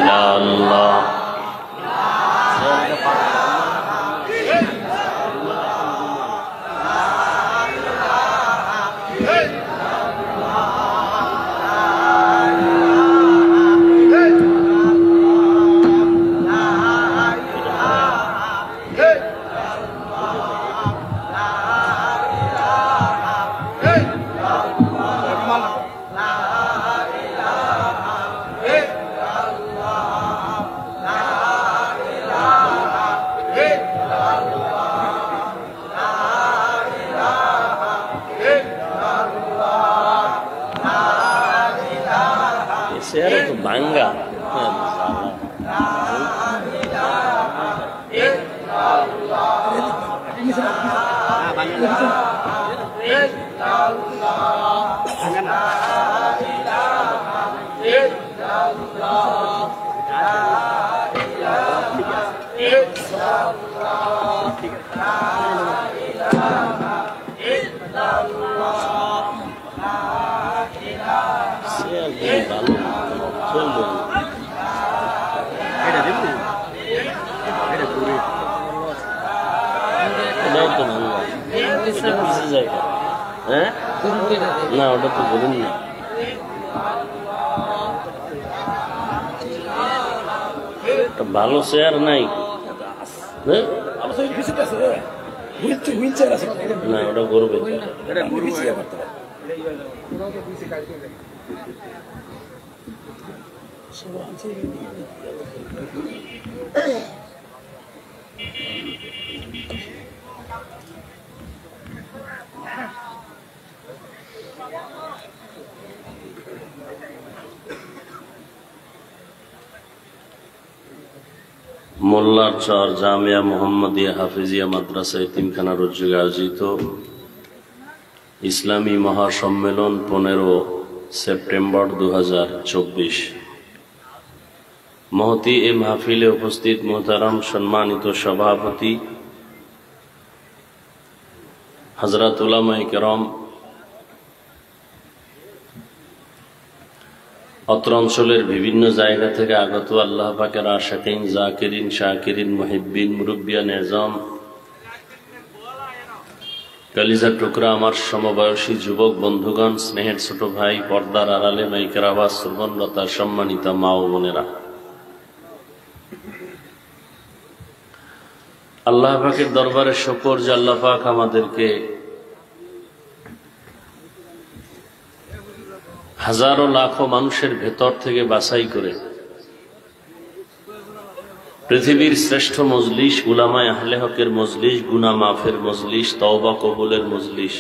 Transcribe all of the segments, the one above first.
ইয়া আল্লাহ। চেহারা তো ভাঙ্গা। হ্যাঁ না, ওটা তো বলুন না। ভালো চেয়ার নাই না, ওটা করবে মোল্লারচর জামিয়া মোহাম্মদিয়া হাফিজিয়া মাদ্রাসা এতিমখানার উদ্যোগে আয়োজিত ইসলামী মহাসম্মেলন 15 সেপ্টেম্বর 2024। মহতি এ মাহফিলে উপস্থিত মোহতারাম সম্মানিত সভাপতি হযরত উলামায়ে কেরাম, অত্র অঞ্চলের বিভিন্ন জায়গা থেকে আগত আল্লাহ পাকের আশিকিন, জাকিরিন, শাকিরিন, মুহিব্বিন, মুরব্বিয়ান এজাম, কালিজার টুকরা আমার সমবয়সী যুবক বন্ধুগণ, স্নেহের ছোট ভাই, পর্দার আড়ালে মাইকের আওয়াজ শ্রবণরতা সম্মানিতা মা ও বোনেরা, আল্লাহ পাকের দরবারে শুকর যে আল্লাহ পাক আমাদেরকে হাজারো লাখো মানুষের ভেতর থেকে বাছাই করে পৃথিবীর শ্রেষ্ঠ মজলিস, উলামায়ে আহলে হকের মজলিস, গুনাহ মাফের মজলিস, তওবা কবুলের মজলিস,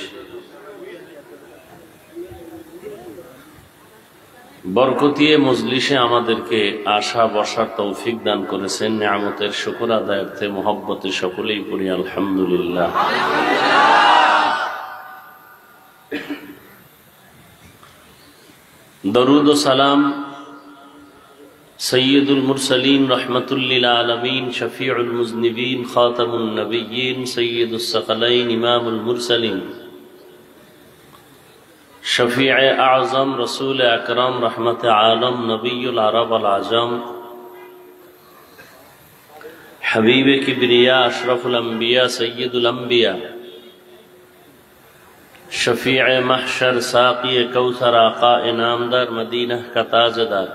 বরকতিয়ে মজলিসে আমাদেরকে আসা বসার তৌফিক দান করেছেন। নিয়ামতের শুকর আদায়ার্থে মোহব্বতে সকলেই পড়ি আলহামদুলিল্লাহ। দরুদ ও সালাম সৈয়দুল মুরসালিন রহমতুল্লিল আলমিন, শফিউল মুজনিবিন, খাতামুন নবিয়্যিন, সৈয়দুস সাকালাইন, ইমামুল মুরসালিন, শফিয়ে আজম, রসুল আকরাম, রহমতে আলম, নবীউল আরব আল আজম, হাবিবে কিবরিয়া, আশরাফুল আম্বিয়া, সৈয়দুল আম্বিয়া, शफीए महशर, साक़िए कौसर, आका इनामदार, मदीना का ताजदार,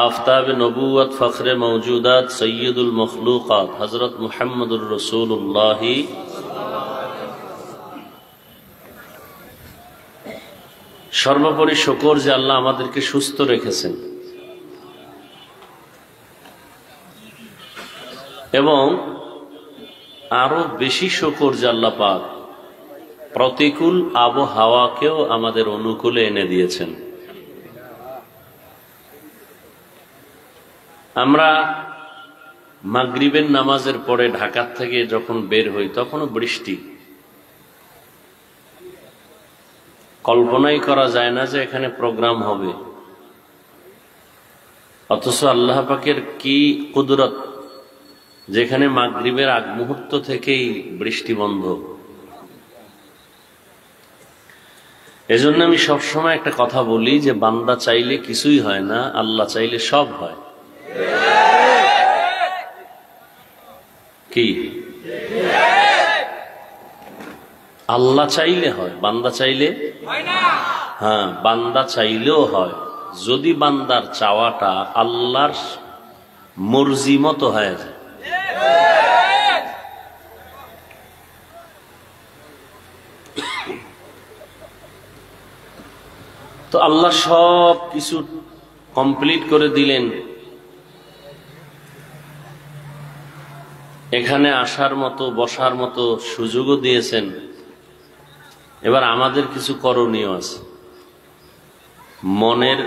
आफताब नबूवत, फ़ख्र मौजूदात, सय्यदुल मखलूक़ात, हज़रत मुहम्मदुर रसूलुल्लाह। সর্বোপরি শুকর যে আল্লাহ আমাদেরকে সুস্থ রেখেছেন এবং আরো বেশি শুকর যে আল্লাহ পাক প্রতিকূল আবহাওয়াকেও আমাদের অনুকূলে এনে দিয়েছেন। আমরা মাগরিবের নামাজের পরে ঢাকা থেকে যখন বের হই তখনও বৃষ্টি, কল্পনাই করা যায় না যে এখানে প্রোগ্রাম হবে, অথচ আল্লাহ পাকের কি কুদরত, যেখানে মাগরিবের আগ মুহূর্ত থেকেই বৃষ্টি বন্ধ। এজন্য আমি সবসময় একটা কথা বলি যে বান্দা চাইলে কিছুই হয় না, আল্লাহ চাইলে সব হয়। কি আল্লাহ চাইলে হয়, বান্দা চাইলে হয় না। হ্যাঁ, বান্দা চাইলেও হয় যদি বান্দার চাওয়াটা আল্লাহর মর্জি মতো হয়ে যায়। তো আল্লাহ সব কিছু কমপ্লিট করে দিলেন, এখানে আসার মতো বসার মতো সুযোগও দিয়েছেন। এবার আমাদের কিছু করণীয় আছে। মনের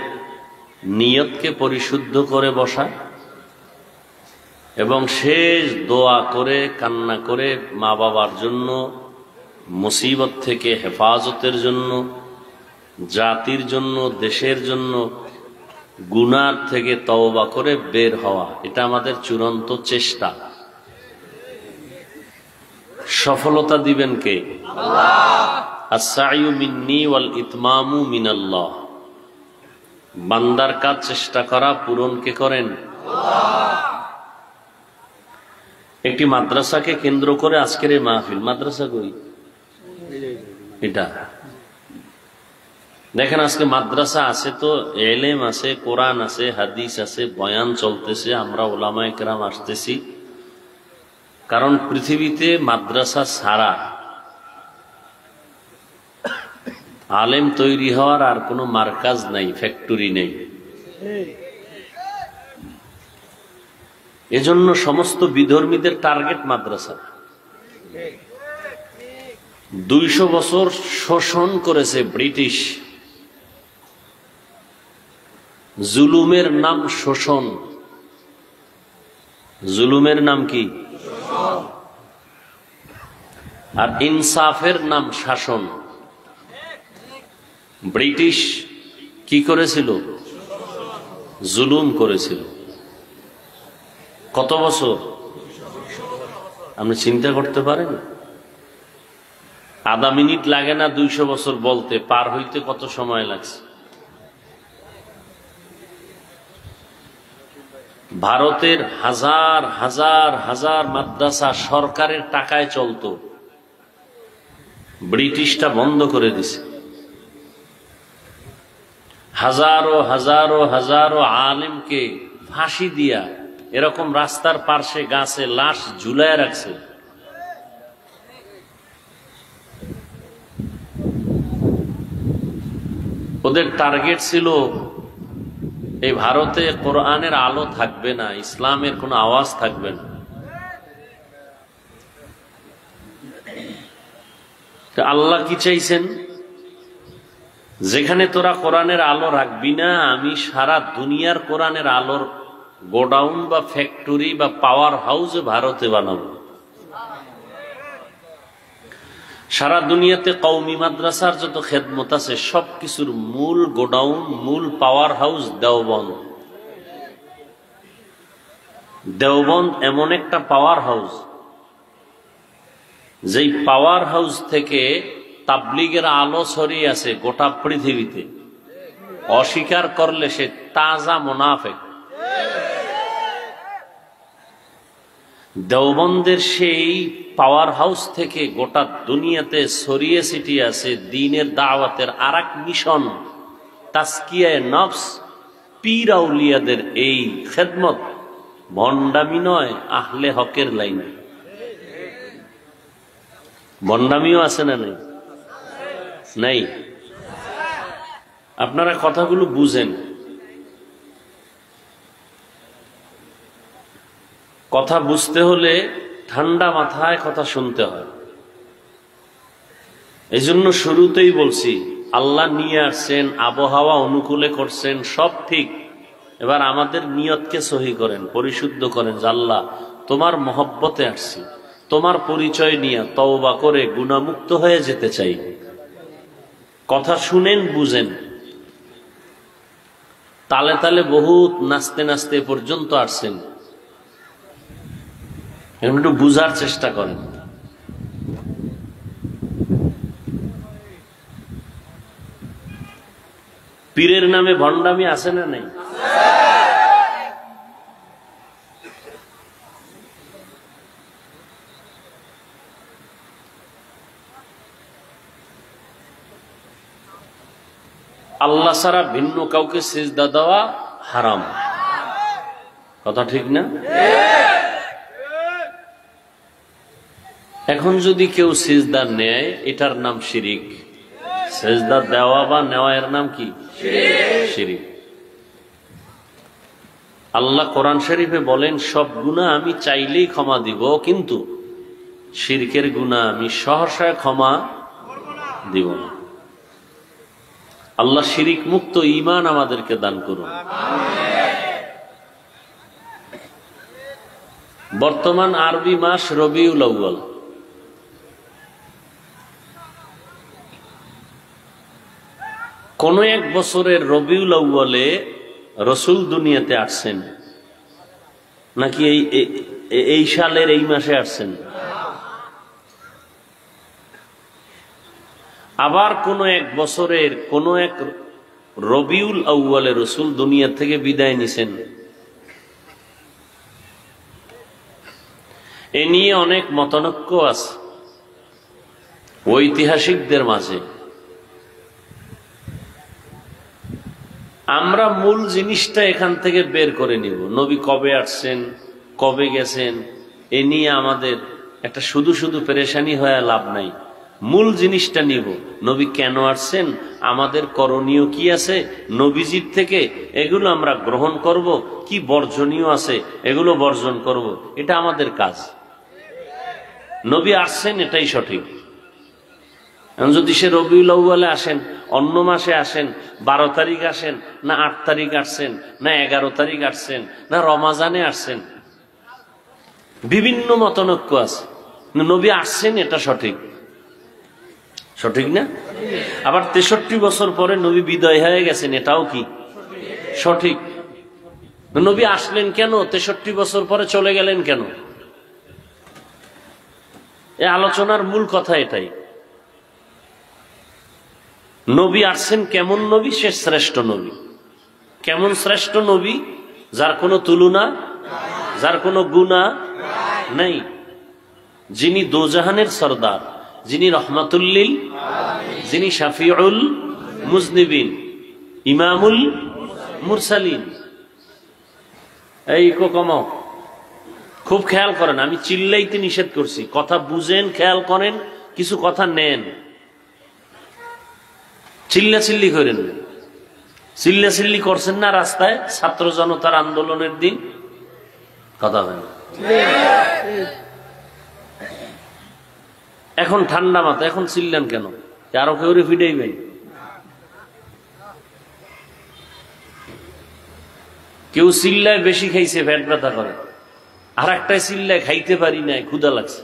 নিয়তকে পরিশুদ্ধ করে বসা এবং শেষ দোয়া করে কান্না করে মা বাবার জন্য, মুসিবত থেকে হেফাজতের জন্য, জাতির জন্য, দেশের জন্য, গুনার থেকে তওবা করে বের হওয়া। এটা আমাদের চূড়ান্ত চেষ্টা। সফলতা দিবেন কে? আস-সা'য়ু মিন্নি ওয়াল ইতমামু মিনাল্লাহ। বান্দার কাজ চেষ্টা করা, পূরণ কে করেন? একটি মাদ্রাসাকে কেন্দ্র করে আজকের এই মাহফিল। মাদ্রাসা কই? এটা দেখেন, আজকে মাদ্রাসা আছে তো এলেম আছে, কোরআন আছে, হাদিস আছে, বয়ান চলতেছে, আমরা ওলামায়ে কেরাম আসতেছি। কারণ পৃথিবীতে মাদ্রাসা ছাড়া আলেম তৈরি হওয়ার আর কোনো মার্কাজ নাই, ফ্যাক্টরি নেই। এজন্য সমস্ত বিধর্মীদের টার্গেট মাদ্রাসা। 200 বছর শোষণ করেছে ব্রিটিশ। জুলুমের নাম শোষণ। জুলুমের নাম কি? আর ইনসাফের নাম শাসন। ব্রিটিশ কি করেছিল? জুলুম করেছিল। কত বছর আপনি চিন্তা করতে পারেন? আধা মিনিট লাগে না 200 বছর বলতে, পার হইতে কত সময় লাগছে। ভারতের হাজার হাজার হাজার মাদ্রাসা সরকারের টাকায় চলতো, ব্রিটিশটা বন্ধ করে দিছে। হাজারো হাজারো হাজারো আলেমকে ফাঁসি দিয়া এরকম রাস্তার পার্শ্বে গাছে লাশ ঝুলায় রাখছে। ওদের টার্গেট ছিল এই ভারতে কোরআনের আলো থাকবে না, ইসলামের কোনো আওয়াজ থাকবে না। আল্লাহ কি চাইছেন? যেখানে তোরা কোরআনের আলো রাখবি না, আমি সারা দুনিয়ার কোরআনের আলোর গোডাউন বা ফ্যাক্টরি বা পাওয়ার হাউস ভারতে বানাবো। সারা দুনিয়াতে কওমি মাদ্রাসার যত খেদমত আছে সবকিছুর মূল গোডাউন, মূল পাওয়ার হাউস দেওবন্দ। দেওবন্দ এমন একটা পাওয়ার হাউস, যেই পাওয়ার হাউস থেকে তাবলীগের আলো ছড়িয়ে আছে গোটা পৃথিবীতে। অস্বীকার করলে সে তাজা মুনাফিক। দেওবন্দের সেই পাওয়ার হাউস থেকে গোটা দুনিয়াতে ছড়িয়ে ছিটিয়ে আছে দ্বীনের দাওয়াতের আরেক মিশন, তাজকিয়ায়ে নফস, পীর আউলিয়াদের এই খেদমত। ভণ্ডামি নয়, আহলে হকের লাইন। ভণ্ডামিও আছে না নাই? নাই। আপনারা কথাগুলো বুঝেন। কথা বুঝতে হলে ঠান্ডা মাথায় কথা শুনতে হয়। এই জন্য শুরুতেই বলছি, আল্লাহ নিয়ে আসছেন, আবহাওয়া অনুকূলে করছেন, সব ঠিক। এবার আমাদের নিয়তকে সহি করেন, পরিশুদ্ধ করেন। আল্লাহ, তোমার মহব্বতে আসছি, তোমার পরিচয় নিয়ে তওবা করে গুনাহমুক্ত হয়ে যেতে চাই। কথা শুনেন, বুঝেন। তালে তালে বহুত নাচতে নাচতে পর্যন্ত আসছেন, একটু বুঝার চেষ্টা করেন। পীরের নামে ভণ্ডামি আছে না নাই? আল্লাহ ছাড়া ভিন্ন কাউকে সিজদা দেওয়া হারাম, কথা ঠিক না? এখন যদি কেউ সিজদা নেয় এটার নাম শিরিক। সিজদা দেওয়া বা নেওয়া এর নাম কি? শিরিক। আল্লাহ কোরআন শরীফে বলেন সব গুনাহ আমি চাইলেই ক্ষমা দিব, কিন্তু শিরকের গুনাহ আমি সহসা ক্ষমা দিব না। আল্লাহ শিরিক মুক্ত ঈমান আমাদেরকে দান করুন। বর্তমান আরবি মাস রবিউল আউয়াল। কোন এক বছরের রবিউল আউয়ালে রসুল দুনিয়াতে আসছেন নাকি এই সালের এই মাসে আসছেন? আবার কোন এক বছরের কোন এক রবিউল আউয়ালে রসুল দুনিয়া থেকে বিদায় নিছেন। এ নিয়ে অনেক মতানৈক্য আছে ঐতিহাসিকদের মাঝে। আমরা মূল জিনিসটা এখান থেকে বের করে নিব। নবী কবে আসছেন, কবে গেছেন, এ নিয়ে আমাদের একটা শুধু শুধু পেরেশানি হয়ে লাভ নাই। মূল জিনিসটা নিব, নবী কেন আসছেন, আমাদের করণীয় কি আছে নবীজির থেকে, এগুলো আমরা গ্রহণ করব, কি বর্জনীয় আছে এগুলো বর্জন করব। এটা আমাদের কাজ। নবী আসছেন এটাই সঠিক। যদি সে রবিউল আউয়ালে আসেন, অন্য মাসে আসেন, 12 তারিখ আসেন, না 8 তারিখ আসছেন, না 11 তারিখ আসছেন, না রমাজানে আসছেন, বিভিন্ন মতানৈক্য আছে। নবী আসছেন এটা সঠিক, সঠিক না? আবার 63 বছর পরে নবী বিদায় হয়ে গেছেন, এটাও কি সঠিক? নবী আসলেন কেন, 63 বছর পরে চলে গেলেন কেন? এই আলোচনার মূল কথা এটাই। নবী আসছেন কেমন নবী? সে শ্রেষ্ঠ নবী। কেমন শ্রেষ্ঠ নবী? যার কোনো তুলনা, যার কোনো গুনাহ নাই, যিনি দোজাহানের সরদার, যিনি রহমাতুল্লিল, যিনি শাফিউল মুজনিবিন, ইমামুল মুরসালিন। এই কমাও, খুব খেয়াল করেন, আমি চিল্লাইতে নিষেধ করছি, কথা বুঝেন, খেয়াল করেন, কিছু কথা নেন। চিল্লাচিল্লি করেন, চিল্লাচিল্লি করছেন না রাস্তায় ছাত্র জনতার আন্দোলনের দিন, কথা হয় না। এখন ঠান্ডা মাথা, এখন চিল্লেন কেন? আরো কেউ ফিডাইবেন? কেউ চিল্লায় বেশি খাইছে, পেট ব্যথা করে, আর একটাই চিল্লায় খাইতে পারি নাই, ক্ষুধা লাগছে।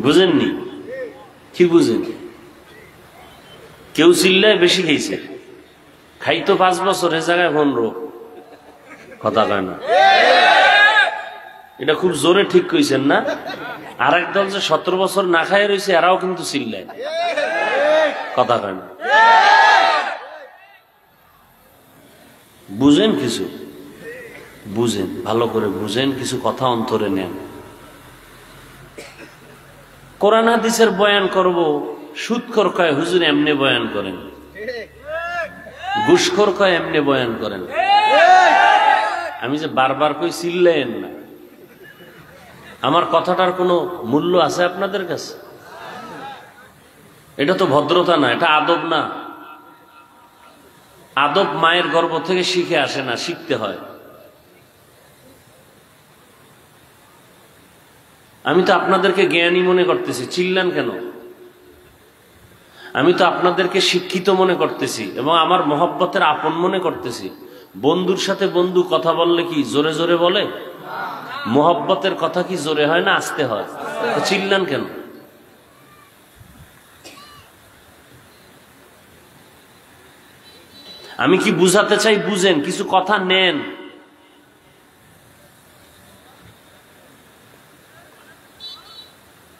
বুঝেননি? কি বুঝেন? কেউ চিল্লায় বেশি খাইছে, খাইতো 5 বছর, এ জায়গায় 15, কথা কয় না। এটা খুব জোরে ঠিক কইছেন না? আর একদল যে 17 বছর না খায় রয়েছে, এরাও কিন্তু চিল্লায়, কথা কয় না। বুঝেন, কিছু বুঝেন, ভালো করে বুঝেন, কিছু কথা অন্তরে নেন। কোরআন হাদিসের বয়ান করব, সুদখোর কয় হুজুর এমনি বয়ান করেন, ঘুষখোর কয় এমনি বয়ান করেন। আমি যে বারবার কই চিল্লেন না, আমার কথাটার কোনো মূল্য আছে আপনাদের কাছে? এটা তো ভদ্রতা না, এটা আদব না। আদব মায়ের গর্ভ থেকে শিখে আসে না, শিখতে হয়। আমি তো আপনাদেরকে জ্ঞানী মনে করতেছি, চিল্লান কেন? আমি তো আপনাদেরকে শিক্ষিত মনে করতেছি এবং আমার মহব্বতের আপন মনে করতেছি। বন্ধুর সাথে বন্ধু কথা বললে কি জোরে জোরে বলে? মহব্বতের কথা কি জোরে হয় না আস্তে হয়? চিল্লান কেন? আমি কি বুঝাতে চাই বুঝেন, কিছু কথা নেন।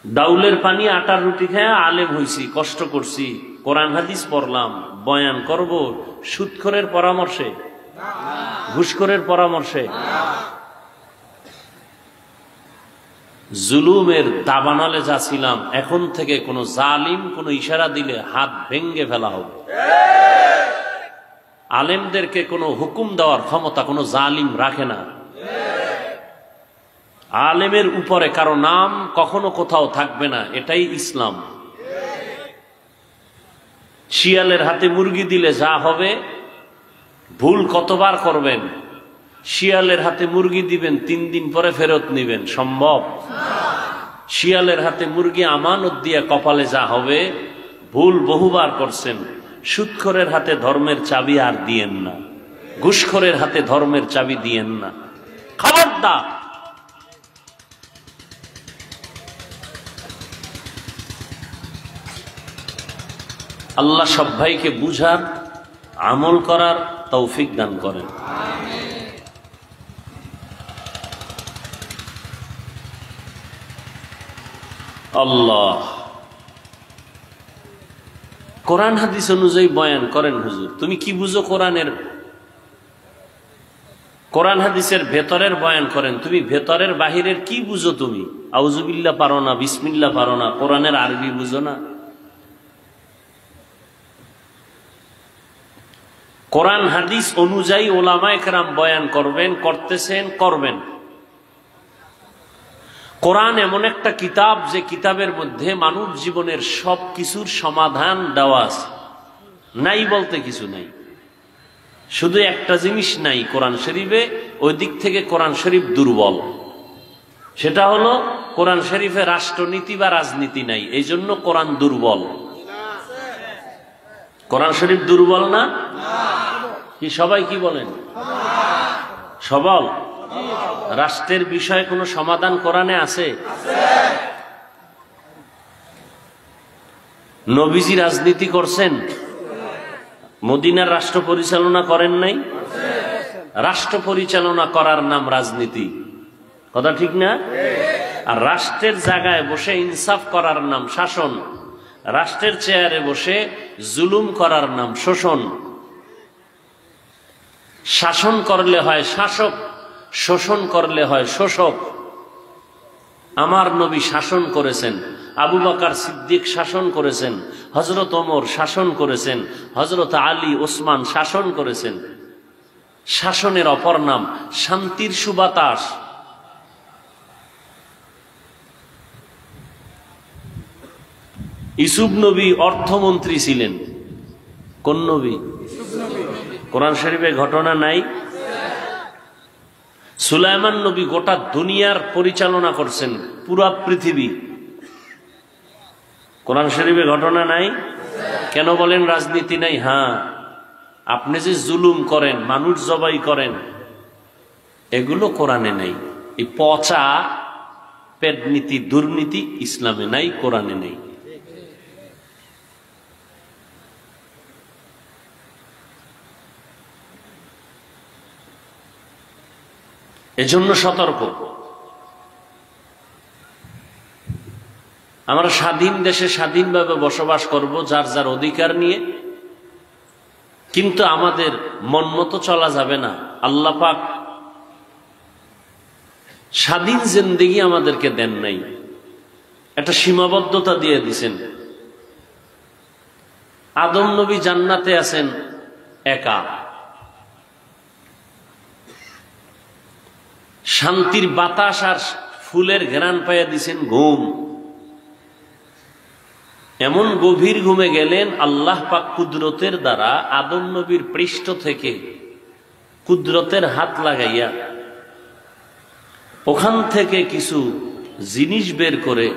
ডাউলের পানি আটার রুটি খায় আলেম হইছি, কষ্ট করছি, কোরআন হাদিস পড়লাম, বয়ান করব সুদখোরের পরামর্শে, ঘুষখোরের পরামর্শে, জুলুমের দাবানলে যাচ্ছিলাম, এখন থেকে কোন জালিম কোন ইশারা দিলে হাত ভেঙ্গে ফেলা হবে। আলেমদেরকে কোনো হুকুম দেওয়ার ক্ষমতা কোনো জালিম রাখে না। আলেমের উপরে কারো নাম কখনো কোথাও থাকবে না, এটাই ইসলাম। শিয়ালের হাতে মুরগি দিলে যা হবে, ভুল কতবার করবেন? শিয়ালের হাতে মুরগি দিবেন, 3 দিন পরে ফেরত নিবেন, সম্ভব? শিয়ালের হাতে মুরগি আমানত দিয়ে কপালে যা হবে, ভুল বহুবার করছেন। সুদখোরের হাতে ধর্মের চাবি আর দিয়েন না, ঘুষখোরের হাতে ধর্মের চাবি দিয়েন না, খবরদার। আল্লাহ সব ভাইকে বুঝার, আমল করার তৌফিক দান করেন। আল্লাহ কোরআন হাদিস অনুযায়ী বয়ান করেন। হুজুর তুমি কি বুঝো কোরআনের? কোরআন হাদিসের ভেতরের বয়ান করেন, তুমি ভেতরের বাহিরের কি বুঝো? তুমি আউযুবিল্লাহ পারো না, বিসমিল্লাহ পারো না, কোরআনের আরবি বুঝো না। কোরআন হাদিস অনুযায়ী ওলামায়ে কেরাম বয়ান করবেন, করতেছেন, করবেন। কোরআন এমন একটা কিতাব যে কিতাবের মধ্যে মানব জীবনের সব কিছুর সমাধান দেওয়া আছে, নাই বলতে কিছু নাই। শুধু একটা জিনিস নাই কোরআন শরীফে, ওই দিক থেকে কোরআন শরীফ দুর্বল। সেটা হলো কোরআন শরীফে রাষ্ট্রনীতি বা রাজনীতি নাই, এই জন্য কোরআন দুর্বল। কোরআন শরীফ দুর্বল না? কি সবাই কি বলেন? সবল। রাষ্ট্রের বিষয়ে কোনো সমাধান কোরআনে আছে? নবীজি রাজনীতি করছেন, মদিনার রাষ্ট্র পরিচালনা করেন নাই? রাষ্ট্র পরিচালনা করার নাম রাজনীতি, কথা ঠিক না? আর রাষ্ট্রের জায়গায় বসে ইনসাফ করার নাম শাসন, রাষ্ট্রের চেয়ারে বসে জুলুম করার নাম শোষণ। শাসন করলে হয় শাসক, শোষণ করলে হয় শোষক। আমার নবী শাসন করেছেন, আবু বকর সিদ্দিক শাসন করেছেন, হযরত ওমর শাসন করেছেন, হযরত আলী ওসমান শাসন করেছেন। শাসনের অপর নাম শান্তির সুবাতাস। ইউসুফ নবী অর্থমন্ত্রী ছিলেন। কোন নবী? কোরআন শরীফে ঘটনা নাই? সুলাইমান নবী গোটা দুনিয়ার পরিচালনা করছেন, পুরা পৃথিবী। কোরআন শরীফে ঘটনা নাই? কেন বলেন রাজনীতি নাই? হ্যাঁ, আপনি যে জুলুম করেন, মানুষ জবাই করেন, এগুলো কোরআনে নাই। এই পচা পেটনীতি, দুর্নীতি ইসলামে নাই, কোরআনে নেই। এজন্য সতর্ক। আমরা স্বাধীন দেশে স্বাধীনভাবে বসবাস করব, যার যার অধিকার নিয়ে, কিন্তু আমাদের মন মতো চলা যাবে না। আল্লাহ পাক স্বাধীন জিন্দেগি আমাদেরকে দেন নাই, একটা সীমাবদ্ধতা দিয়ে দিছেন। আদম নবী জান্নাতে আছেন একা, শান্তির বাতাস আর ফুলের ঘ্রাণ পাইয়া দিছেন ঘুম। এমন গভীর ঘুমে গেলেন, আল্লাহ পাক কুদরতের দ্বারা আদম নবীর পৃষ্ঠ থেকে কুদরতের হাত লাগাইয়া ওখান থেকে কিছু জিনিস বের করে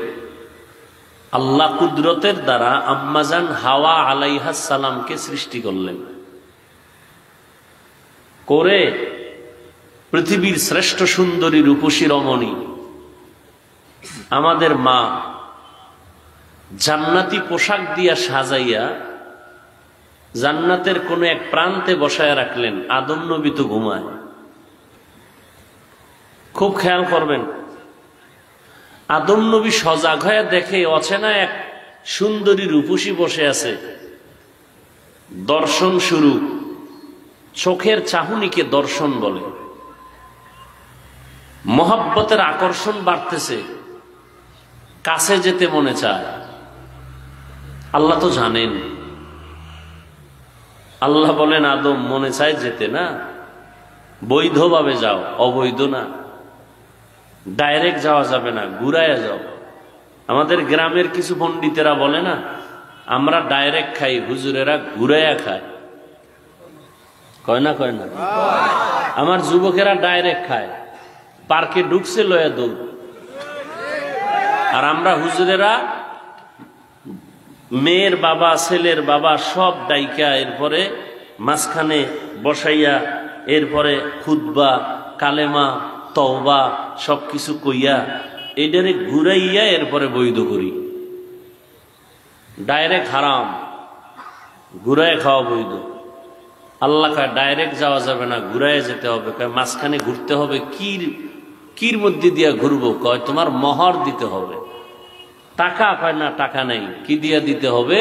আল্লাহ কুদরতের দ্বারা আম্মাজান হাওয়া আলাইহাস সালামকে সৃষ্টি করলেন। করে পৃথিবীর শ্রেষ্ঠ সুন্দরী রূপসী রমণী আমাদের মা জান্নাতি পোশাক দিয়া সাজাইয়া জান্নাতের কোন এক প্রান্তে বসায় রাখলেন। আদম নবী তো ঘুমায়। খুব খেয়াল করবেন, আদম নবী সজাগ হয়ে দেখে অচেনা এক সুন্দরী রূপসী বসে আছে, দর্শন শুরু। চোখের চাহনিকে দর্শন বলে। মহব্বতের আকর্ষণ বাড়তেছে, কাছে যেতে মনে চায়। আল্লাহ তো জানেন। আল্লাহ বলেন, আদম মনে চায় যেতে না, বৈধভাবে যাও, অবৈধ না। ডাইরেক্ট যাওয়া যাবে না, ঘুরাইয়া যাও। আমাদের গ্রামের কিছু পণ্ডিতেরা বলে না, আমরা ডাইরেক্ট খাই, হুজুরেরা ঘুরাইয়া খায়। কয় না? কয় না? আমার যুবকেরা ডাইরেক্ট খায়, পার্কে ঢুকছে লয়া দৌড়। আর আমরা হুজুরেরা মেয়ের বাবা, ছেলের বাবা সব ডাইকা, এরপরে মাঝখানে বসাইয়া, এরপরে খুতবা, কালেমা, তওবা সবকিছু কইয়া এটারে ঘুরাইয়া এরপরে বৈধ করি। ডাইরেক্ট হারাম, ঘুরায় খাওয়া বৈধ। আল্লাহ কয় ডাইরেক্ট যাওয়া যাবে না, ঘুরাইয়া যেতে হবে। কয় মাঝখানে ঘুরতে হবে। কির মধ্যে দিয়া ঘুরবো? কয় তোমার মোহর দিতে হবে। টাকা? কয় না, টাকা নেই। কি দিয়া দিতে হবে?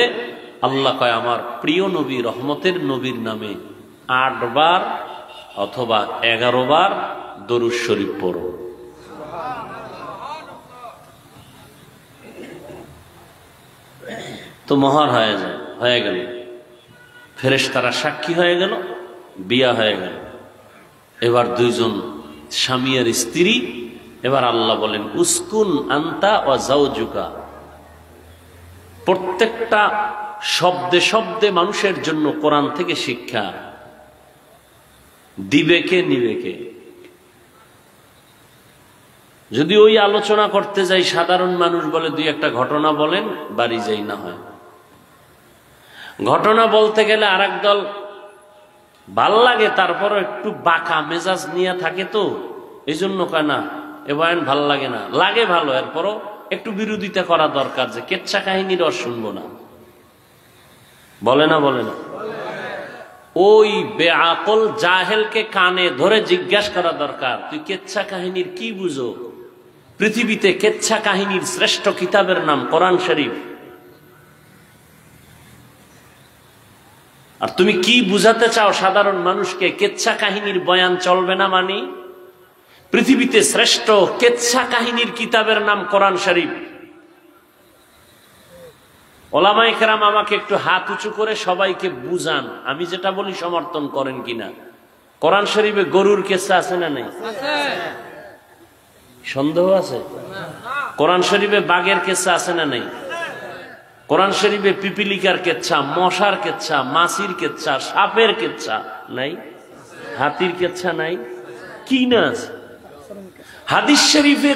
আল্লাহ কয় আমার প্রিয় নবী, রহমতের নবীর নামে 8 বার অথবা 11 বার দরুদ শরীফ পড়ো। তো মোহর হয়ে গেল। ফেরেশতারা সাক্ষী হয়ে গেল, বিয়া হয়ে গেল। এবার দুইজন স্বামী আর স্ত্রী। এবার আল্লাহ বলেন, উসকুন আনতা ওয়া যাওজুকা। প্রত্যেকটা শব্দে শব্দে মানুষের জন্য কোরআন থেকে শিক্ষা। দিবে কে, নিবে কে? যদি ওই আলোচনা করতে যাই, সাধারণ মানুষ বলে দুই একটা ঘটনা বলেন, বাড়ি যাই না হয়। ঘটনা বলতে গেলে আরেক দল ভাল লাগে, তারপরও একটু বাঁকা মেজাজ নিয়ে থাকে, তো এই জন্য কয় না এ বয়ান ভাল লাগে না। লাগে ভালো, এরপরও একটু বিরোধিতা করা দরকার, যে কেচ্ছা কাহিনীর রস শুনবো না। বলে না? বলে না? ওই বেআকল জাহেলকে কানে ধরে জিজ্ঞাসা করা দরকার, তুই কেচ্ছা কাহিনীর কি বুঝো? পৃথিবীতে কেচ্ছা কাহিনীর শ্রেষ্ঠ কিতাবের নাম কোরআন শরীফ। আর তুমি কি বুঝাতে চাও সাধারণ মানুষকে? কেচ্ছা কাহিনীর বয়ান চলবে না মানে? পৃথিবীতে শ্রেষ্ঠ কেচ্ছা কাহিনীর কিতাবের নাম কোরআন শরীফ। ওলামায়ে কেরাম আমাকে একটু হাত উঁচু করে সবাইকে বুঝান, আমি যেটা বলি সমর্থন করেন কিনা। কোরআন শরীফে গরুর কেচ্ছা আছে না নেই? সন্দেহ আছে? কোরআন শরীফে বাঘের কেচ্ছা আছে না নেই? কোরআন শরীফে পিপিলিকার কেচ্ছা, মশার কেচ্ছা, মাছির কেচ্ছা, সাপের কেচ্ছা নাই? হাতির কেচ্ছা নাই? কি না? হাদিস শরীফে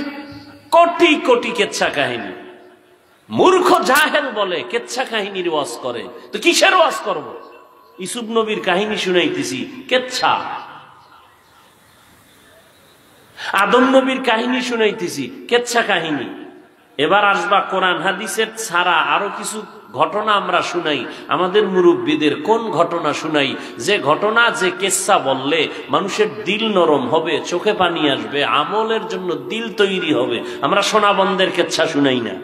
কোটি কোটি কেচ্ছা কাহিনী। মূর্খ জাহেল বলে কেচ্ছা কাহিনীর ওয়াজ করে, তো কিসের ওয়াজ করব? ইউসুফ নবীর কাহিনী শুনাইতেছি, কেচ্ছা। আদম নবীর কাহিনী শুনাইতেছি, কেচ্ছা কাহিনী। এবার আসবা কোরআন হাদিসের ছাড়া আরো কিছু ঘটনা আমরা শুনাই। আমাদের মুরব্বীদের কোন ঘটনা শুনাই, যে ঘটনা, যে কেচ্ছা বললে মানুষের দিল নরম হবে, চোখে পানি আসবে, আমলের জন্য দিল তৈরি হবে। আমরা সোনাবন্দের কেচ্ছা শুনাই না।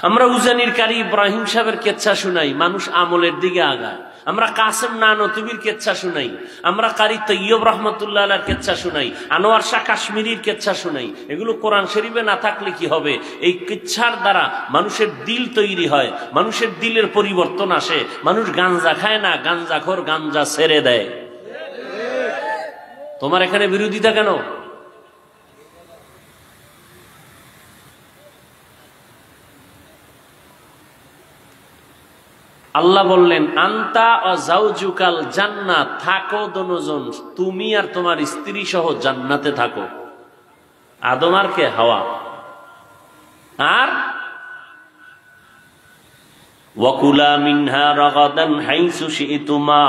আমরা উজানির কারি ইব্রাহিম সাহেবের কেচ্ছা শুনাই, মানুষ আমলের দিকে আগায়। আমরা কাসেম নানতুবির কেচ্ছা শুনাই, আমরা কারি তৈয়ব রহমতুল্লাহ আলাইহির কেচ্ছা শুনাই, আনোয়ার শাহ কাশ্মীরির কেচ্ছা শুনাই। এগুলো কোরআন শরীফে না থাকলে কি হবে? এই কিচ্ছার দ্বারা মানুষের দিল তৈরি হয়, মানুষের দিলের পরিবর্তন আসে। মানুষ গাঞ্জা খায় না, গাঞ্জাখোর গাঞ্জা ছেড়ে দেয়। তোমার এখানে বিরোধিতা কেন? আল্লাহ বললেন, আনতা ও যাওজুকাল জান্নাত, থাকো দুজন, তুমি আর তোমার স্ত্রী সহ জান্নাতে থাকো। আদম আর কে? হাওয়া। আর ওয়াকুলা মিনহা রাগাদান হাইসু শিতুমা,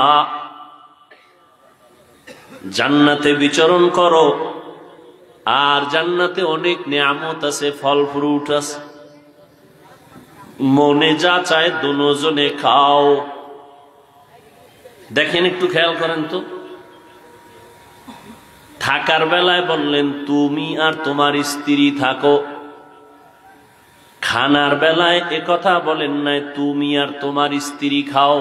জান্নাতে বিচরণ করো। আর জান্নাতে অনেক নিয়ামত আছে, ফল ফ্রুট আছে, মনে যা চায় দুজনে খাও। দেখেন, একটু খেয়াল করেন তো। থাকার বেলায় বললেন তুমি আর তোমার স্ত্রী থাকো, খানার বেলায় একথা বলেন নাই তুমি আর তোমার স্ত্রী খাও,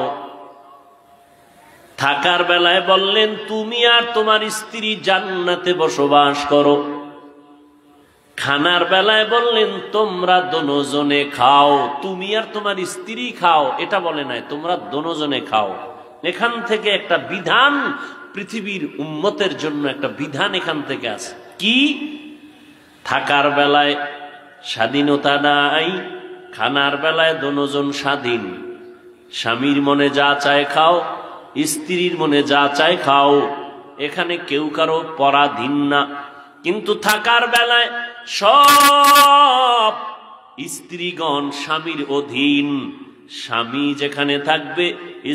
থাকার বেলায় বললেন তুমি আর তোমার স্ত্রী জান্নাতে বসবাস করো। খানার বেলায় বললেন তোমরা দোনোজনে খাও, তুমি আর তোমার স্ত্রী খাও, এটা বলে নাই তোমরা দোনোজনে খাও। এখান থেকে একটা বিধান, পৃথিবীর উম্মতের জন্য একটা বিধান এখান থেকে আছে। কি? থাকার বেলায় স্বাধীনতা নাই, খানার বেলায় দোনোজন স্বাধীন। স্বামীর মনে যা চায় খাও, স্ত্রীর মনে যা চায় খাও, এখানে কেউ কারো পরাধীন না। কিন্তু থাকার বেলায় সব স্ত্রীগণ স্বামীর অধীন। স্বামী যেখানে থাকবে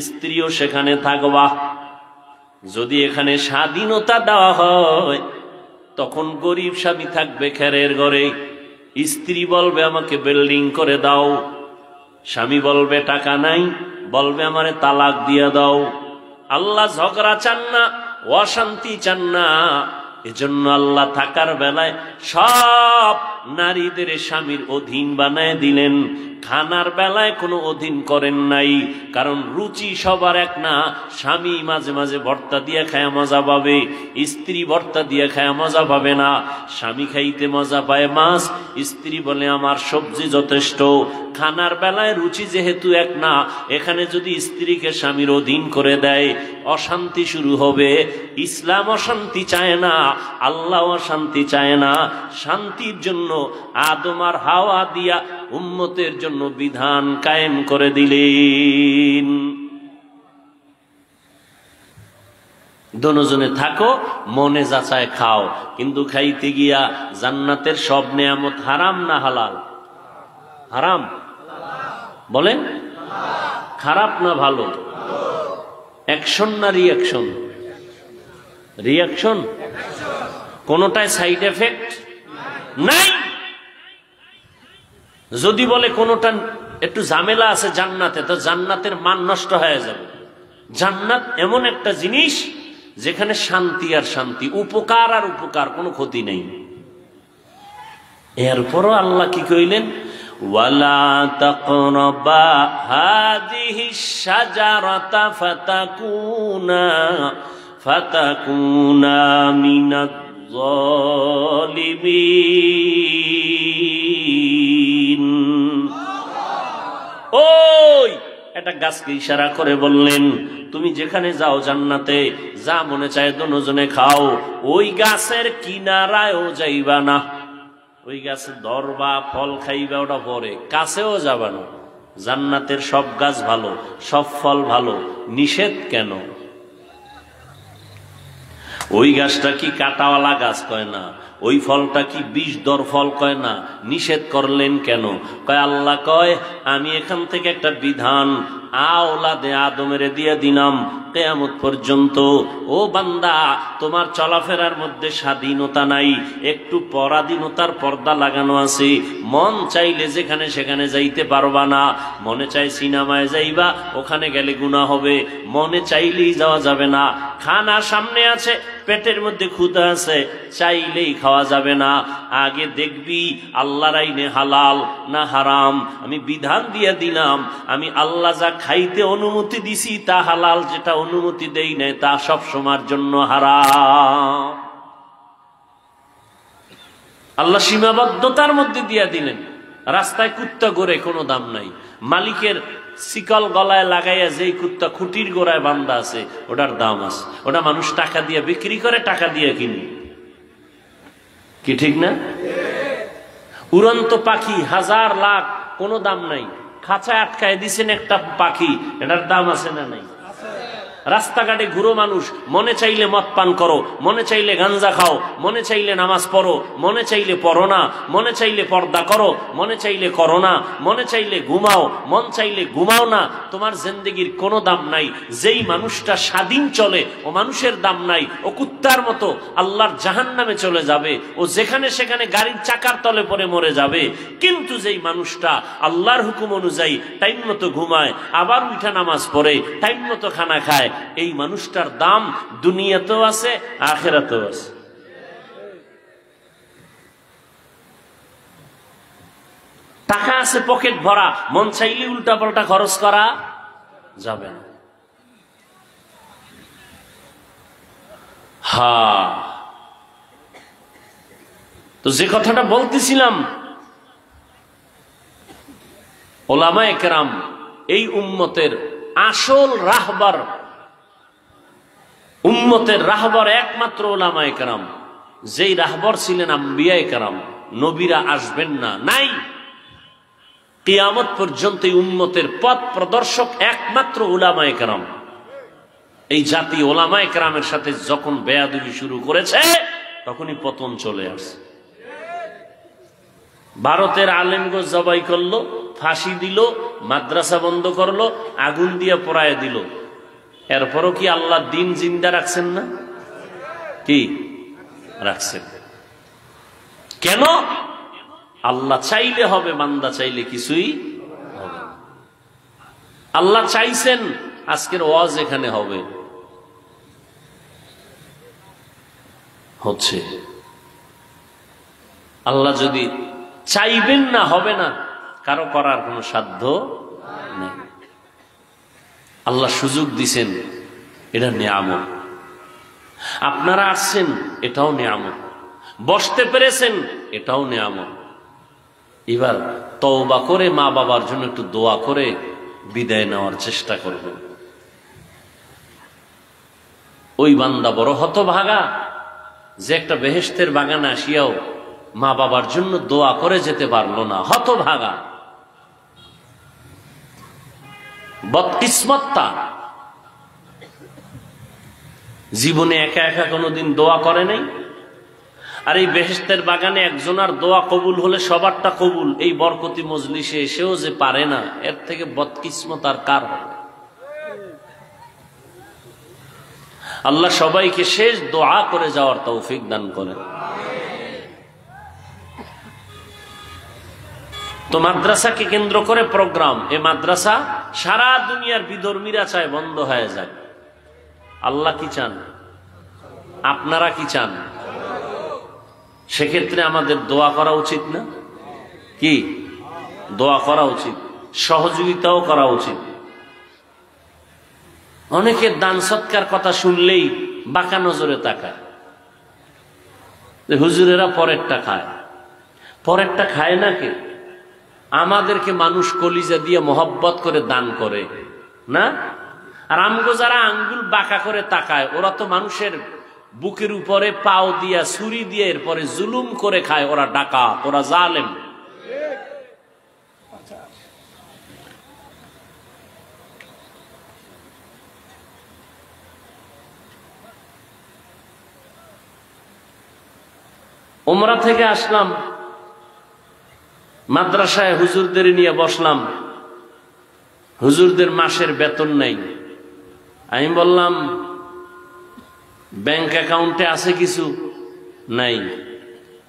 স্ত্রীও সেখানে থাকবা। যদি এখানে স্বাধীনতা দেওয়া হয় তখন গরিব স্বামী থাকবে খেরের ঘরে, স্ত্রী বলবে আমাকে বিল্ডিং করে দাও, স্বামী বলবে টাকা নাই, বলবে আমারে তালাক দিয়ে দাও। আল্লাহ ঝগড়া চান না, অশান্তি চান না। এজন্য আল্লাহ থাকার বেলায় সব নারীদের স্বামীর অধীন বানায় দিলেন, খানার বেলায় কোনো অধীন করেন নাই। কারণ রুচি সবার এক না। স্বামী মাঝে মাঝে ভর্তা দিয়ে খায় মজা পাবে, স্ত্রী ভর্তা দিয়ে খায় মজা পাবে না। স্বামী খাইতে মজা পায় মাছ, স্ত্রী বলে আমার সবজি যথেষ্ট। খানার বেলায় রুচি যেহেতু এক না, এখানে যদি স্ত্রীকে স্বামীর অধীন করে দেয় অশান্তি শুরু হবে। ইসলাম অশান্তি চায় না, আল্লাহ অশান্তি চায় না। শান্তির জন্য আদম আর হাওয়া দিয়া উম্মতের জন্য বিধান কায়েম করে দিলেন। দোনোজনে থাকো, মনে যাচায় খাও, কিন্তু খাইতে গিয়া জান্নাতের সব নেয়ামত হারাম না হালাল? হারাম। বলেন খারাপ না ভালো? অ্যাকশন না রিয়াকশন? রিয়াকশন। কোনটায় সাইড এফেক্ট নাই। যদি বলে কোনটা একটু ঝামেলা আছে জান্নাতে, তো জান্নাতের মান নষ্ট হয়ে যাবে। জান্নাত এমন একটা জিনিস যেখানে শান্তি আর শান্তি, উপকার আর উপকার, কোনো ক্ষতি নেই। এরপরও আল্লাহ কি কইলেন? ওয়ালা তাকরাবা হাদিহিশ শাজারাতা ফাতাকুনা মিনাজ জালিমিন। ওই একটা গাছকে ইশারা করে বললেন তুমি যেখানে যাও জান্নাতে, যা মনে চায় দোনোজনে খাও, ওই গাছের কিনারায়ও যাইবা না। ওই গাছে ধরবা, ফল খাইবা, ওটা পরে, কাছেও যাবা না। জান্নাতের সব গাছ ভালো, সব ফল ভালো, নিষেধ কেন? ওই গাছটা কি কাঁটাওয়ালা গাছ কয় না, ওই ফলটা কি বিষধর ফল কয় না, নিষেধ করলেন কেন? কয় আল্লাহ কয় আমি এখান থেকে একটা বিধান আওলাদে আদমের দিয়ে দিলাম কিয়ামত পর্যন্ত। ও বান্দা, তোমার চলাফেরার মধ্যে স্বাধীনতা নাই, একটু পরাধীনতার পর্দা লাগানো আছে। মন চাইলে যেখানে সেখানে যাইতে পারবা না। মনে চাই সিনেমায় যাইবা, ওখানে গেলে গুনাহ হবে, মনে চাইলেই যাওয়া যাবে না। খানা সামনে আছে, পেটের মধ্যে ক্ষুধা আছে, চাইলেই খাওয়া যাবে না। আগে দেখবি আল্লাহর আইনে হালাল না হারাম। আমি বিধান দিয়ে দিলাম, আমি আল্লাহ যা খাইতে অনুমতি দিছি তা হালাল, যেটা অনুমতি দেই নাই তা সব সময়ের জন্য হারাম। আল্লাহ সীমাবদ্ধতার মধ্যে দিয়ে দিলেন। রাস্তায় কুত্তা ঘোরে, কোনো দাম নাই। মালিকের শিকল গলায় লাগাইয়া যেই কুত্তা খুঁটির গোড়ায় বান্ধা আছে, ওটার দাম আছে। ওটা মানুষ টাকা দিয়ে বিক্রি করে, টাকা দিয়ে কিনে। কি ঠিক না? উড়ন্ত পাখি হাজার লাখ, কোনো দাম নাই। খাঁচায় আটকায় দিছেন একটা পাখি, এটার দাম আছে না নাই? রাস্তাঘাটে ঘুরো মানুষ, মনে চাইলে মদ পান করো, মনে চাইলে গাঞ্জা খাও, মনে চাইলে নামাজ পড়ো, মনে চাইলে পড়ো না, মনে চাইলে পর্দা করো, মনে চাইলে করো না, মনে চাইলে ঘুমাও, মন চাইলে ঘুমাও না। তোমার জিন্দেগির কোনো দাম নাই। যেই মানুষটা স্বাধীন চলে, ও মানুষের দাম নাই, ও কুত্তার মতো আল্লাহর জাহান্নামে চলে যাবে। ও যেখানে সেখানে গাড়ির চাকার তলে পড়ে মরে যাবে। কিন্তু যেই মানুষটা আল্লাহর হুকুম অনুযায়ী টাইম মতো ঘুমায়, আবার উঠা নামাজ পড়ে, টাইম মতো খানা খায়, এই মানুষটার দাম দুনিয়াতেও আছে, আখিরাতেও আছে। টাকা আছে পকেট ভরা, মন চাইলে উল্টা পাল্টা খরচ করা যাবে না। তো যে কথাটা বলতেছিলাম, ওলামায়ে কেরাম এই উম্মতের আসল রাহবার, উম্মতের রাহবার একমাত্র ওলামায়ে কেরাম। যেই রাহবার ছিলেন আম্বিয়ায়ে কেরাম, নবীরা আসবেন না, নাই। কিয়ামত পর্যন্ত এই উম্মতের পথ প্রদর্শক একমাত্র উলামায়ে কেরাম। এই জাতি ওলামায়ে কেরামের সাথে যখন বেয়াদবি শুরু করেছে, তখনই পতন চলে আসে। ভারতের আলেমগো জবাই করলো, ফাঁসি দিল, মাদ্রাসা বন্ধ করলো, আগুন দিয়ে পোড়ায় দিল। এরপরও কি আল্লাহ দিন জিন্দা রাখছেন না? কি রাখছেন? কেন? আল্লাহ চাইলে হবে, বান্দা চাইলে কিছুই হবে। আল্লাহ চাইছেন আজকের ওয়াজ এখানে হবে, হচ্ছে। আল্লাহ যদি চাইবেন না, হবে না। কারো করার কোনো সাধ্য নেই। আল্লাহ সুযোগ দিছেন, এটা নিয়ামত। আপনারা আসছেন, এটাও নিয়ামত। বসতে পেরেছেন, এটাও নিয়ামত। এবার তওবা করে মা বাবার জন্য একটু দোয়া করে বিদায় নেওয়ার চেষ্টা করবেন। ওই বান্দা বড় হতভাগা যে একটা বেহেশতের বাগানে আসিয়াও মা বাবার জন্য দোয়া করে যেতে পারলো না। হতভাগা, বদকিসমত তার। জীবনে একা একা কোনোদিন দোয়া করে নাই। আর এই বেহেশতের বাগানে একজনের দোয়া কবুল হলে সবারটা কবুল। এই বরকতি মজলিসে এসেও যে পারে না, এর থেকে বদকিসমত আর কার হবে? আল্লাহ সবাইকে শেষ দোয়া করে যাওয়ার তৌফিক দান করেন। তো মাদ্রাসাকে কেন্দ্র করে প্রোগ্রাম। এই মাদ্রাসা সারা দুনিয়ার বিধর্মীরা চায় বন্ধ হয়ে যায়। আল্লাহ কি চান? আপনারা কি চান? সেক্ষেত্রে আমাদের দোয়া করা উচিত না? কি দোয়া করা উচিত, সহযোগিতাও করা উচিত। অনেকের দান সৎকার কথা শুনলেই বাঁকা নজরে তাকায়। হুজুরেরা পরেরটা খায়। পরেরটা খায় না কে? আমাদেরকে মানুষ কলিজা দিয়ে মহব্বত করে দান করে না। আর আমগো যারা আঙ্গুল বাঁকা করে তাকায়, ওরা তো মানুষের বুকের উপরে পাও দিয়া, ছুরি দিয়ে এরপরে জুলুম করে খায়। ওরা ডাকাত, ওরা জালেম। উমরা থেকে আসলাম, মাদ্রাসায় হুজুরদের নিয়ে বসলাম। হুজুরদের মাসের বেতন নাই। আমি বললাম, ব্যাংক অ্যাকাউন্টে আছে কিছু? নাই।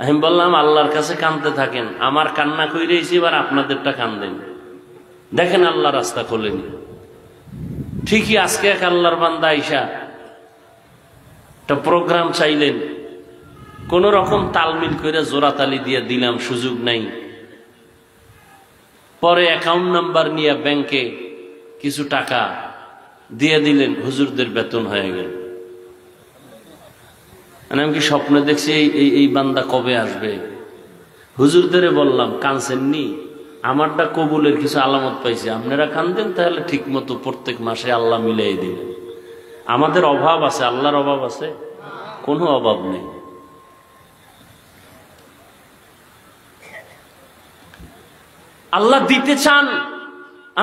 আমি বললাম, আল্লাহর কাছে কাঁদতে থাকেন। আমার কান্না কইরেছি, এবার আপনাদেরটা কান্দেন। দেখেন আল্লাহ রাস্তা খোলেনি। ঠিকই আজকে এক আল্লাহর বান্দা আইসা একটা প্রোগ্রাম চাইলেন। কোন রকম তালমিল করে জোরাতালি দিয়ে দিলাম, সুযোগ নাই। পরে অ্যাকাউন্ট নাম্বার নিয়ে ব্যাংকে কিছু টাকা দিয়ে দিলেন, হুজুরদের বেতন হয়ে গেল। আমি কি স্বপ্নে দেখছি এই বান্দা কবে আসবে? হুজুরদের বললাম, কাঁদছেননি? আমারটা কবুলের কিছু আলামত পাইছি, আপনারা কাঁদেন, তাহলে ঠিক মতো প্রত্যেক মাসে আল্লাহ মিলাই দিবেন। আমাদের অভাব আছে, আল্লাহর অভাব আছে? কোনো অভাব নেই। আল্লাহ দিতে চান,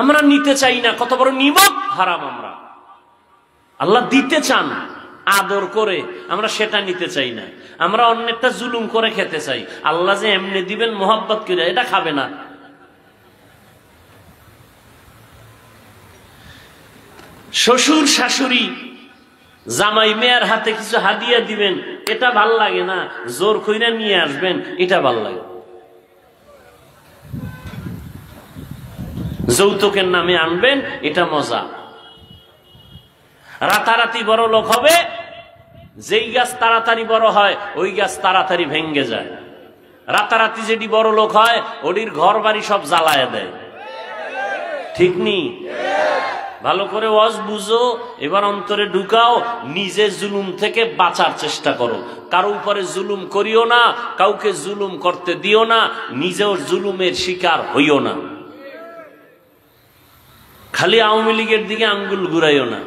আমরা নিতে চাই না। কত বড় নিমক হারাম আমরা। আল্লাহ দিতে চান আদর করে, আমরা সেটা নিতে চাই না। আমরা অন্যেরটা জুলুম করে খেতে চাই। আল্লাহ যে এমনি দিবেন মোহাব্বত করে, এটা খাবে না। শ্বশুর শাশুড়ি জামাই মেয়ের হাতে কিছু হাদিয়া দিবেন, এটা ভাল লাগে না। জোর কইরা নিয়ে আসবেন, এটা ভাল লাগে। যৌতুকের নামে আনবেন, এটা মজা। রাতারাতি বড় লোক হবে, যেই গাছ তাড়াতাড়ি বড় হয় ওই গাছ তাড়াতাড়ি ভেঙ্গে যায়। রাতারাতি যেটি বড় লোক হয় ওটির ঘর বাড়ি সব জ্বালায় দেয়, ঠিক নি? ভালো করে ওয়াজ বুঝো, এবার অন্তরে ঢুকাও, নিজে জুলুম থেকে বাঁচার চেষ্টা করো। কারো উপরে জুলুম করিও না, কাউকে জুলুম করতে দিও না, নিজেও জুলুমের শিকার হইও না। খালি আওয়ামী লীগের দিকে আঙ্গুল ঘুরাইও না।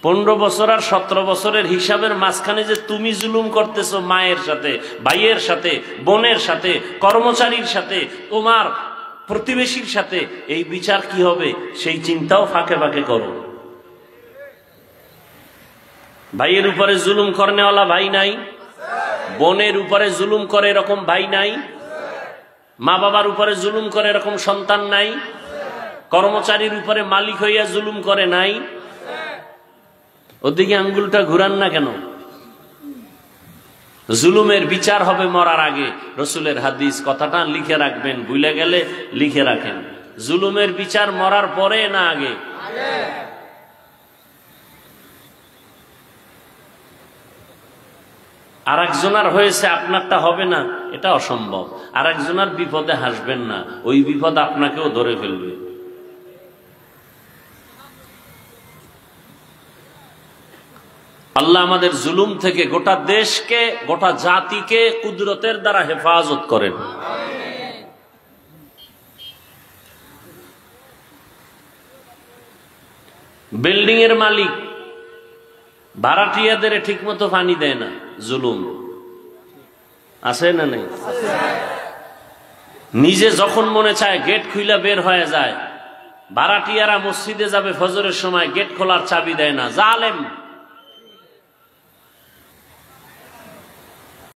15 বছর আর 17 বছরের হিসাবের মাঝখানে যে তুমি জুলুম করতেছো মায়ের সাথে, ভাইয়ের সাথে, বোনের সাথে, কর্মচারীর সাথে, তোমার প্রতিবেশীর সাথে, এই বিচার কি হবে সেই চিন্তাও ফাঁকে ফাঁকে করো। ভাইয়ের উপরে জুলুম করনেওয়ালা ভাই নাই? বোনের উপরে জুলুম করে এরকম ভাই নাই? মা বাবার উপরে জুলুম করে এরকম সন্তান নাই? কর্মচারীর উপরে মালিক হইয়া জুলুম করে নাই? ওদিকে আঙ্গুলটা ঘুরান না কেন? জুলুমের বিচার হবে মরার আগে। রসুলের হাদিস, কথাটা লিখে রাখবেন, ভুলে গেলে লিখে রাখেন। জুলুমের বিচার মরার পরে না আগে? আর একজনার হয়েছে আপনারটা হবে না, এটা অসম্ভব। আর একজনার বিপদে হাসবেন না, ওই বিপদ আপনাকেও ধরে ফেলবে। আল্লাহ আমাদের জুলুম থেকে গোটা দেশকে, গোটা জাতিকে কুদরতের দ্বারা হেফাজত করেন। বিল্ডিং এর মালিক ভাড়াটিয়াদের ঠিক মতো পানি দেয় না, জুলুম আছে না নেই? নিজে যখন মনে চায় গেট খুইলা বের হয়ে যায়। ভাড়াটিয়ারা মসজিদে যাবে ফজরের সময়, গেট খোলার চাবি দেয় না, জালেম।